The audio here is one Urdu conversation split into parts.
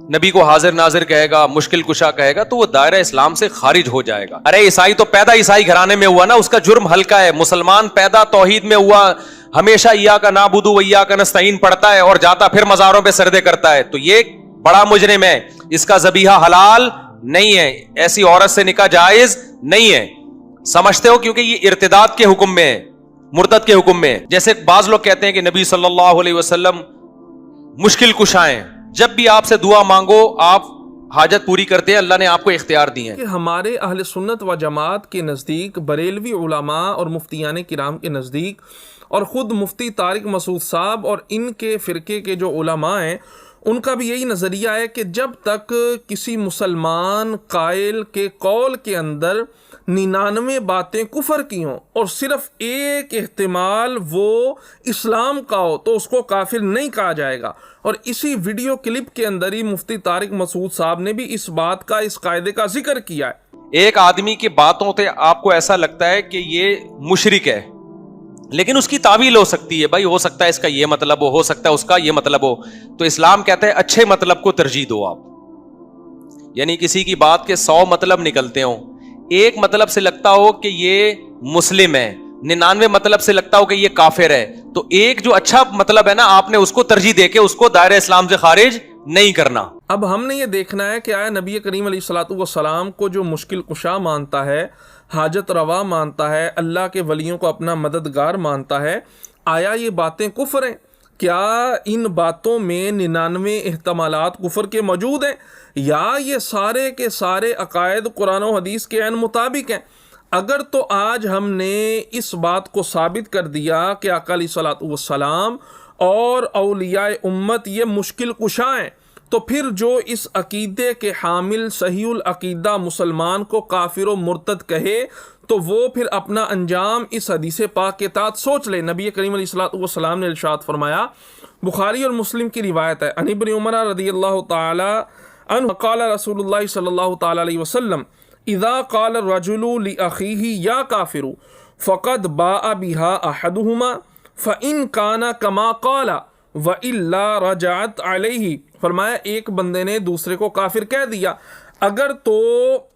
نبی کو حاضر ناظر کہے گا، مشکل کشا کہے گا، تو وہ دائرہ اسلام سے خارج ہو جائے گا. ارے عیسائی تو پیدا عیسائی گھرانے میں ہوا نا، اس کا جرم ہلکا ہے. مسلمان پیدا توحید میں ہوا، ہمیشہ ایاک نعبد و ایاک نستعین پڑھتا ہے اور جاتا پھر مزاروں پہ سجدے کرتا ہے، تو یہ بڑا مجرم ہے. اس کا ذبیحہ حلال نہیں ہے، ایسی عورت سے نکاح جائز نہیں ہے. سمجھتے ہو؟ کیونکہ یہ ارتداد کے حکم میں ہے، مرتد کے حکم میں ہے. جیسے بعض لوگ کہتے ہیں کہ نبی صلی اللہ علیہ وسلم مشکل کشائیں، جب بھی آپ سے دعا مانگو آپ حاجت پوری کرتے ہیں، اللہ نے آپ کو اختیار دی ہیں. کہ ہمارے اہل سنت و جماعت کے نزدیک، بریلوی علماء اور مفتیان کرام کے نزدیک، اور خود مفتی طارق مسعود صاحب اور ان کے فرقے کے جو علماء ہیں ان کا بھی یہی نظریہ ہے کہ جب تک کسی مسلمان قائل کے قول کے اندر 99 باتیں کفر کی ہوں اور صرف ایک احتمال وہ اسلام کا ہو تو اس کو کافر نہیں کہا جائے گا. اور اسی ویڈیو کلپ کے اندر ہی مفتی طارق مسعود صاحب نے بھی اس بات کا، اس قاعدے کا ذکر کیا ہے. ایک آدمی کی باتوں سے آپ کو ایسا لگتا ہے کہ یہ مشرک ہے، لیکن اس کی تعویل ہو سکتی ہے، بھائی ہو سکتا ہے اس کا یہ مطلب ہو سکتا ہے اس کا یہ مطلب ہو. تو اسلام کہتا ہے اچھے مطلب کو ترجیح دو آپ. یعنی کسی کی بات کے 100 مطلب نکلتے ہوں، ایک مطلب سے لگتا ہو کہ یہ مسلم ہے، 99 مطلب سے لگتا ہو کہ یہ کافر ہے، تو ایک جو اچھا مطلب ہے نا، آپ نے اس کو ترجیح دے کے اس کو دائرہ اسلام سے خارج نہیں کرنا. اب ہم نے یہ دیکھنا ہے کہ آیا نبی کریم علیہ الصلوۃ والسلام کو جو مشکل کشا مانتا ہے، حاجت روا مانتا ہے، اللہ کے ولیوں کو اپنا مددگار مانتا ہے، آیا یہ باتیں کفر ہیں؟ کیا ان باتوں میں 99 احتمالات کفر کے موجود ہیں، یا یہ سارے کے سارے عقائد قرآن و حدیث کے عین مطابق ہیں؟ اگر تو آج ہم نے اس بات کو ثابت کر دیا کہ آقا علیہ الصلوۃ والسلام اور اولیاء امت یہ مشکل کشا ہیں، تو پھر جو اس عقیدے کے حامل صحیح العقیدہ مسلمان کو کافر و مرتد کہے تو وہ پھر اپنا انجام اس حدیث پاک کے تحت سوچ لے. نبی کریم علیہ الصلوۃ والسلام نے ارشاد فرمایا، بخاری اور مسلم کی روایت ہے، عن ابن عمر رضی اللہ تعالی عنہ قال رسول اللہ صلی اللہ تعالی علیہ وسلم اذا قال الرجل لاخیہ یا کافر فقد باء بها احدهما فان كان كما قال والا رجعت علیہ. فرمایا ایک بندے نے دوسرے کو کافر کہہ دیا، اگر تو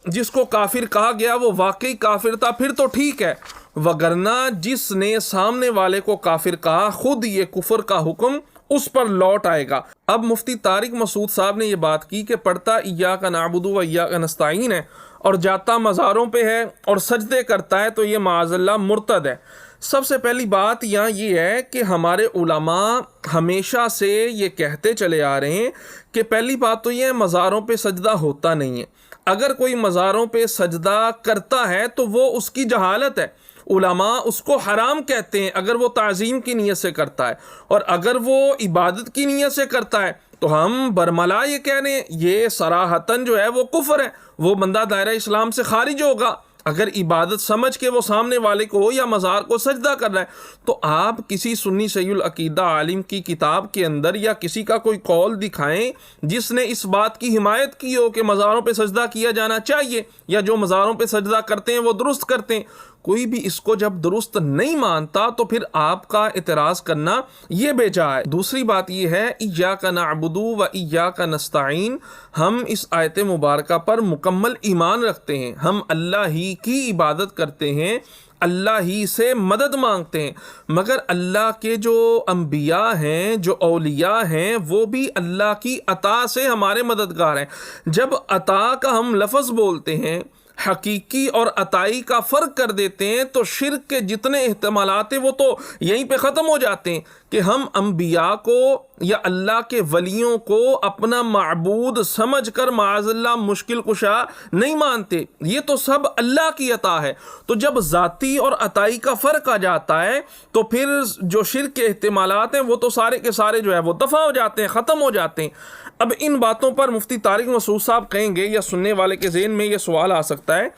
جس کو کافر کہا گیا وہ واقعی کافر تھا پھر تو ٹھیک ہے، وگرنہ جس نے سامنے والے کو کافر کہا خود یہ کفر کا حکم اس پر لوٹ آئے گا. اب مفتی طارق مسعود صاحب نے یہ بات کی کہ پڑھتا ایاک نعبد و ایاک نستعین ہے اور جاتا مزاروں پہ ہے اور سجدے کرتا ہے تو یہ معاذ اللہ مرتد ہے. سب سے پہلی بات یہاں یہ ہے کہ ہمارے علماء ہمیشہ سے یہ کہتے چلے آ رہے ہیں کہ پہلی بات تو یہ ہے مزاروں پہ سجدہ ہوتا نہیں ہے. اگر کوئی مزاروں پہ سجدہ کرتا ہے تو وہ اس کی جہالت ہے، علماء اس کو حرام کہتے ہیں اگر وہ تعظیم کی نیت سے کرتا ہے، اور اگر وہ عبادت کی نیت سے کرتا ہے تو ہم برملا یہ کہہ رہے ہیں یہ صراحتاً جو ہے وہ کفر ہے، وہ بندہ دائرہ اسلام سے خارج ہوگا. اگر عبادت سمجھ کے وہ سامنے والے کو ہو یا مزار کو سجدہ کر رہا ہے تو آپ کسی سنی صحیح العقیدہ عالم کی کتاب کے اندر یا کسی کا کوئی قول دکھائیں جس نے اس بات کی حمایت کی ہو کہ مزاروں پہ سجدہ کیا جانا چاہیے یا جو مزاروں پہ سجدہ کرتے ہیں وہ درست کرتے ہیں. کوئی بھی اس کو جب درست نہیں مانتا تو پھر آپ کا اعتراض کرنا یہ بے جا ہے. دوسری بات یہ ہے ایاک نعبد و ایاک نستعین، ہم اس آیت مبارکہ پر مکمل ایمان رکھتے ہیں، ہم اللہ ہی کی عبادت کرتے ہیں، اللہ ہی سے مدد مانگتے ہیں، مگر اللہ کے جو انبیاء ہیں، جو اولیاء ہیں، وہ بھی اللہ کی عطا سے ہمارے مددگار ہیں. جب عطا کا ہم لفظ بولتے ہیں، حقیقی اور عطائی کا فرق کر دیتے ہیں تو شرک کے جتنے احتمالات ہیں وہ تو یہیں پہ ختم ہو جاتے ہیں کہ ہم انبیاء کو یا اللہ کے ولیوں کو اپنا معبود سمجھ کر معاذ اللہ مشکل کشا نہیں مانتے. یہ تو سب اللہ کی عطا ہے. تو جب ذاتی اور عطائی کا فرق آ جاتا ہے تو پھر جو شرک کے احتمالات ہیں وہ تو سارے کے سارے جو ہے وہ دفع ہو جاتے ہیں، ختم ہو جاتے ہیں. اب ان باتوں پر مفتی طارق مسعود صاحب کہیں گے یا سننے والے کے ذہن میں یہ سوال آ سکتا ہے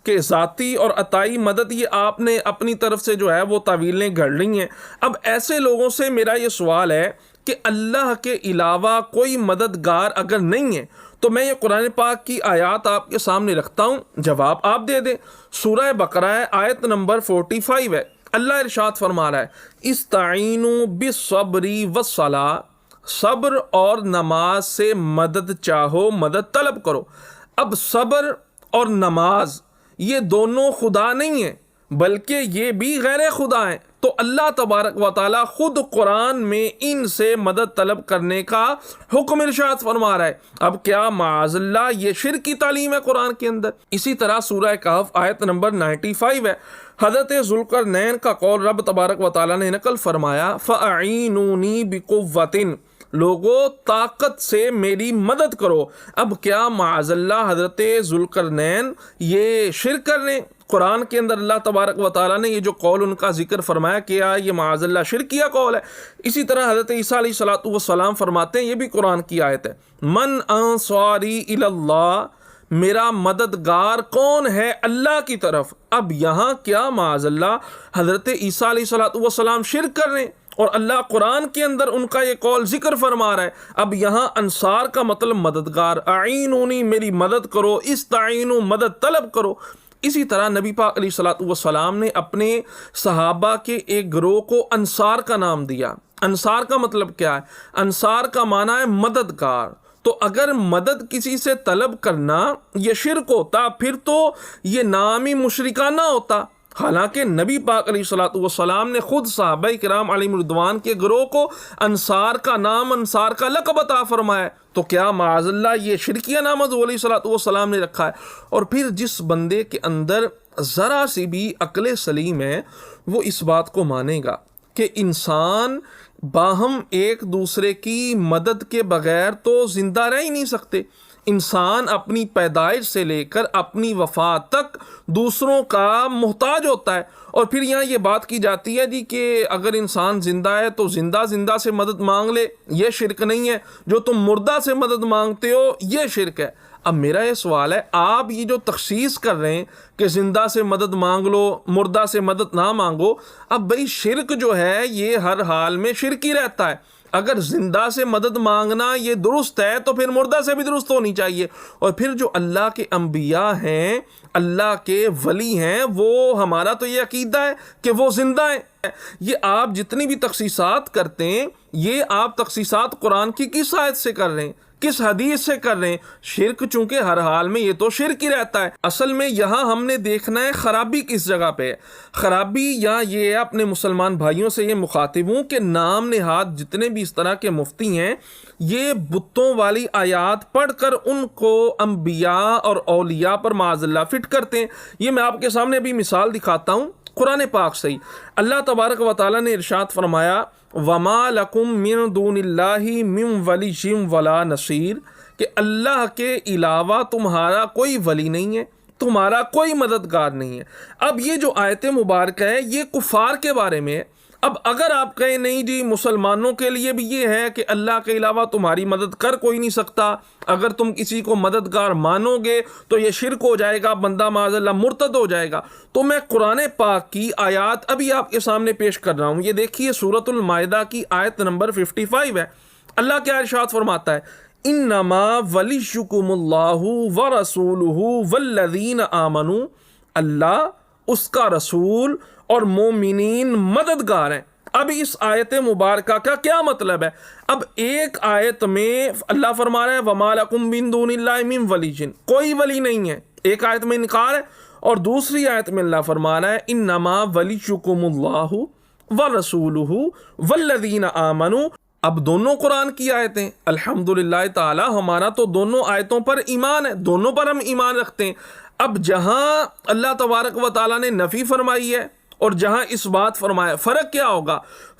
کہ ذاتی اور عطائی مدد یہ آپ نے اپنی طرف سے جو ہے وہ تعویلیں گھڑ لی ہیں. اب ایسے لوگوں سے میرا یہ سوال ہے کہ اللہ کے علاوہ کوئی مددگار اگر نہیں ہے تو میں یہ قرآن پاک کی آیات آپ کے سامنے رکھتا ہوں، جواب آپ دے دیں. سورہ بقرہ ہے، آیت نمبر 45 ہے. اللہ ارشاد فرما رہا ہے استعینوا بالصبر والصلاۃ، صبر اور نماز سے مدد چاہو، مدد طلب کرو۔ اب صبر اور نماز یہ دونوں خدا نہیں ہیں، بلکہ یہ بھی غیر خدا ہیں، تو اللہ تبارک و تعالیٰ خود قرآن میں ان سے مدد طلب کرنے کا حکم ارشاد فرما رہا ہے۔ اب کیا معاذ اللہ یہ شرک کی تعلیم ہے قرآن کے اندر؟ اسی طرح سورہ کہف آیت نمبر 95 ہے، حضرت ذوالقرنین کا قول رب تبارک و تعالیٰ نے نقل فرمایا، فَأَعِینُونِی بِقُوَّةٍ، لوگو طاقت سے میری مدد کرو۔ اب کیا معاذ اللہ حضرت ذوالقرنین یہ شرک کر رہے ہیں؟ قرآن کے اندر اللہ تبارک و تعالیٰ نے یہ جو قول ان کا ذکر فرمایا، کیا یہ معاذ اللہ شرکیہ قول ہے؟ اسی طرح حضرت عیسیٰ علیہ السلام فرماتے ہیں، یہ بھی قرآن کی آیت ہے، من انصاری الی اللہ، میرا مددگار کون ہے اللہ کی طرف۔ اب یہاں کیا معاذ اللہ حضرت عیسیٰ علیہ السلام شرک کر رہے ہیں اور اللہ قرآن کے اندر ان کا یہ قول ذکر فرما رہا ہے؟ اب یہاں انصار کا مطلب مددگار، اعینونی میری مدد کرو، استعینوا مدد طلب کرو۔ اسی طرح نبی پاک علیہ السلام نے اپنے صحابہ کے ایک گروہ کو انصار کا نام دیا۔ انصار کا مطلب کیا ہے؟ انصار کا معنی ہے مددگار۔ تو اگر مدد کسی سے طلب کرنا یہ شرک ہوتا، پھر تو یہ نام ہی مشرکانہ ہوتا۔ حالانکہ نبی پاک علیہ السلام نے خود صحابہ کرام علیہم رضوان کے گروہ کو انصار کا نام، انصار کا لقب عطا فرمایا، تو کیا معاذ اللہ یہ شرکیہ نام حضور علیہ السلام نے رکھا ہے؟ اور پھر جس بندے کے اندر ذرا سی بھی عقل سلیم ہے، وہ اس بات کو مانے گا کہ انسان باہم ایک دوسرے کی مدد کے بغیر تو زندہ رہ ہی نہیں سکتے۔ انسان اپنی پیدائش سے لے کر اپنی وفات تک دوسروں کا محتاج ہوتا ہے۔ اور پھر یہاں یہ بات کی جاتی ہے جی کہ اگر انسان زندہ ہے تو زندہ سے مدد مانگ لے، یہ شرک نہیں ہے، جو تم مردہ سے مدد مانگتے ہو یہ شرک ہے۔ اب میرا یہ سوال ہے، آپ یہ جو تخصیص کر رہے ہیں کہ زندہ سے مدد مانگ لو، مردہ سے مدد نہ مانگو، اب بھئی شرک جو ہے یہ ہر حال میں شرک ہی رہتا ہے۔ اگر زندہ سے مدد مانگنا یہ درست ہے تو پھر مردہ سے بھی درست ہونی چاہیے۔ اور پھر جو اللہ کے انبیاء ہیں، اللہ کے ولی ہیں، وہ ہمارا تو یہ عقیدہ ہے کہ وہ زندہ ہیں۔ یہ آپ جتنی بھی تخصیصات کرتے ہیں، یہ آپ تخصیصات قرآن کی کس آیت سے کر رہے ہیں، کس حدیث سے کر رہے ہیں؟ شرک چونکہ ہر حال میں یہ تو شرک ہی رہتا ہے۔ اصل میں یہاں ہم نے دیکھنا ہے خرابی کس جگہ پہ ہے۔ خرابی یا یہ ہے، اپنے مسلمان بھائیوں سے یہ مخاطب ہوں کہ نام نہاد جتنے بھی اس طرح کے مفتی ہیں، یہ بتوں والی آیات پڑھ کر ان کو انبیاء اور اولیاء پر معاذ اللہ فٹ کرتے ہیں۔ یہ میں آپ کے سامنے ابھی مثال دکھاتا ہوں قرآن پاک سے ہی۔ اللہ تبارک و تعالیٰ نے ارشاد فرمایا، وَمَا لَكُم مِّن دُونِ اللَّهِ مِّن وَلِيٍّ وَلَا نَصِيرٍ، کہ اللہ کے علاوہ تمہارا کوئی ولی نہیں ہے، تمہارا کوئی مددگار نہیں ہے۔ اب یہ جو آیت مبارکہ ہے یہ کفار کے بارے میں ہے۔ اب اگر آپ کہیں نہیں جی مسلمانوں کے لیے بھی یہ ہے کہ اللہ کے علاوہ تمہاری مدد کر کوئی نہیں سکتا، اگر تم کسی کو مددگار مانو گے تو یہ شرک ہو جائے گا، بندہ معاذ اللہ مرتد ہو جائے گا، تو میں قرآن پاک کی آیات ابھی آپ کے سامنے پیش کر رہا ہوں۔ یہ دیکھیے سورۃ المائدہ کی آیت نمبر 55 ہے۔ اللہ کیا ارشاد فرماتا ہے، انما ولیکم اللہ ورسولہ والذین آمنوا، اللہ، اس کا رسول اور مومنین مددگار ہیں۔ اب اس آیت مبارکہ کا کیا مطلب ہے؟ اب ایک آیت میں اللہ فرما رہا ہے وَمَا لَكُم مِّن دُونِ اللَّهِ مِّن وَلِيٍّ، کوئی ولی نہیں ہے، ایک آیت میں انکار ہے، اور دوسری آیت میں اللہ فرما رہا ہے انما ولیکم اللہ ورسولہ والذین آمنوا۔ اب دونوں قرآن کی آیتیں، الحمدللہ تعالی ہمارا تو دونوں آیتوں پر ایمان ہے، دونوں پر ہم ایمان رکھتے ہیں۔ اب جہاں اللہ تبارک و تعالیٰ نے نفی فرمائی ہے اور جہاں اس بات فرمایا، فرق کیا ہوگا؟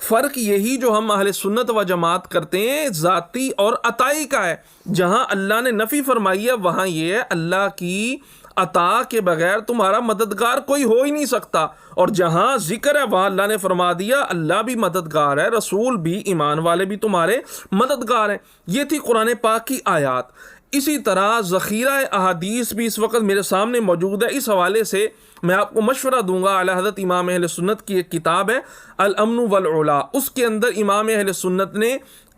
فرق یہی جو ہم اہل سنت و جماعت کرتے ہیں ذاتی اور عطائی کا ہے۔ جہاں اللہ نے نفی فرمائی ہے وہاں یہ ہے اللہ کی عطا کے بغیر تمہارا مددگار کوئی ہو ہی نہیں سکتا، اور جہاں ذکر ہے وہاں اللہ نے فرما دیا اللہ بھی مددگار ہے، رسول بھی، ایمان والے بھی تمہارے مددگار ہیں۔ یہ تھی قرآن پاک کی آیات۔ اسی طرح ذخیرہ احادیث بھی اس وقت میرے سامنے موجود ہے۔ اس حوالے سے میں آپ کو مشورہ دوں گا، اعلی حضرت امام اہل سنت کی ایک کتاب ہے الامن والعلا، اس کے اندر امام اہل سنت نے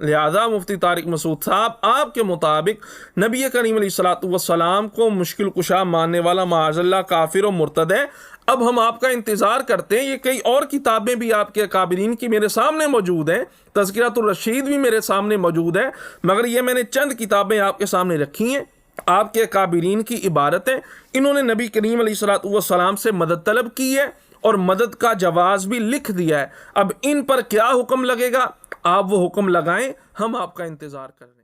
لہذا مفتی طارق مسعود صاحب آپ کے مطابق نبی کریم علیہ الصلوۃ والسلام کو مشکل کشا ماننے والا معاذ اللہ کافر و مرتد ہے۔ اب ہم آپ کا انتظار کرتے ہیں، یہ کئی اور کتابیں بھی آپ کے اکابرین کی میرے سامنے موجود ہیں، تذکرۃ الرشید بھی میرے سامنے موجود ہے، مگر یہ میں نے چند کتابیں آپ کے سامنے رکھی ہیں، آپ کے اکابرین کی عبارتیں، انہوں نے نبی کریم علیہ الصلوۃ والسلام سے مدد طلب کی ہے اور مدد کا جواز بھی لکھ دیا ہے۔ اب ان پر کیا حکم لگے گا، آپ وہ حکم لگائیں، ہم آپ کا انتظار کر رہے ہیں۔